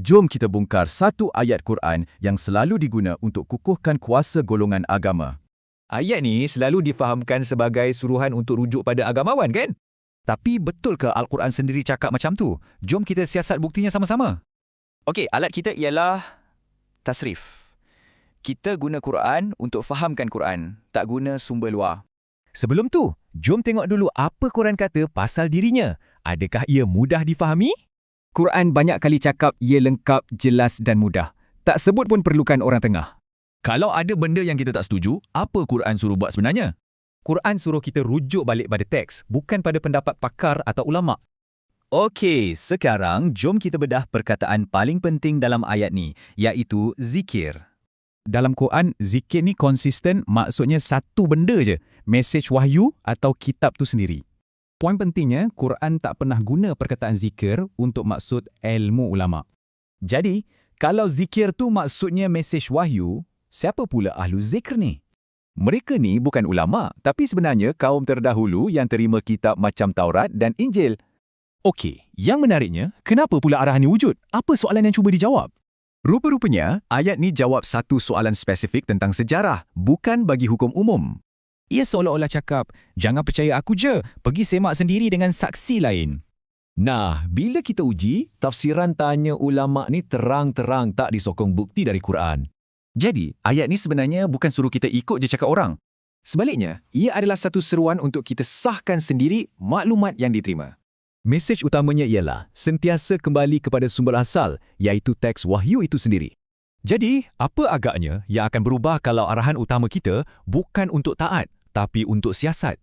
Jom kita bongkar satu ayat Quran yang selalu diguna untuk kukuhkan kuasa golongan agama. Ayat ni selalu difahamkan sebagai suruhan untuk rujuk pada agamawan, kan? Tapi betul ke Al-Quran sendiri cakap macam tu? Jom kita siasat buktinya sama-sama. Okey, alat kita ialah tasrif. Kita guna Quran untuk fahamkan Quran, tak guna sumber luar. Sebelum tu, jom tengok dulu apa Quran kata pasal dirinya. Adakah ia mudah difahami? Quran banyak kali cakap ia lengkap, jelas dan mudah. Tak sebut pun perlukan orang tengah. Kalau ada benda yang kita tak setuju, apa Quran suruh buat sebenarnya? Quran suruh kita rujuk balik pada teks, bukan pada pendapat pakar atau ulama'. Okey, sekarang jom kita bedah perkataan paling penting dalam ayat ni, iaitu zikir. Dalam Quran, zikir ni konsisten, maksudnya satu benda je, mesej wahyu atau kitab tu sendiri. Poin pentingnya, Quran tak pernah guna perkataan zikir untuk maksud ilmu ulama'. Jadi, kalau zikir tu maksudnya mesej wahyu, siapa pula ahlu zikr ni? Mereka ni bukan ulama, tapi sebenarnya kaum terdahulu yang terima kitab macam Taurat dan Injil. Okey, yang menariknya, kenapa pula arahan ni wujud? Apa soalan yang cuba dijawab? Rupa-rupanya, ayat ni jawab satu soalan spesifik tentang sejarah, bukan bagi hukum umum. Ia seolah-olah cakap, jangan percaya aku je, pergi semak sendiri dengan saksi lain. Nah, bila kita uji, tafsiran tanya ulama' ni terang-terang tak disokong bukti dari Quran. Jadi, ayat ni sebenarnya bukan suruh kita ikut je cakap orang. Sebaliknya, ia adalah satu seruan untuk kita sahkan sendiri maklumat yang diterima. Mesej utamanya ialah sentiasa kembali kepada sumber asal, iaitu teks wahyu itu sendiri. Jadi, apa agaknya yang akan berubah kalau arahan utama kita bukan untuk taat, tapi untuk siasat?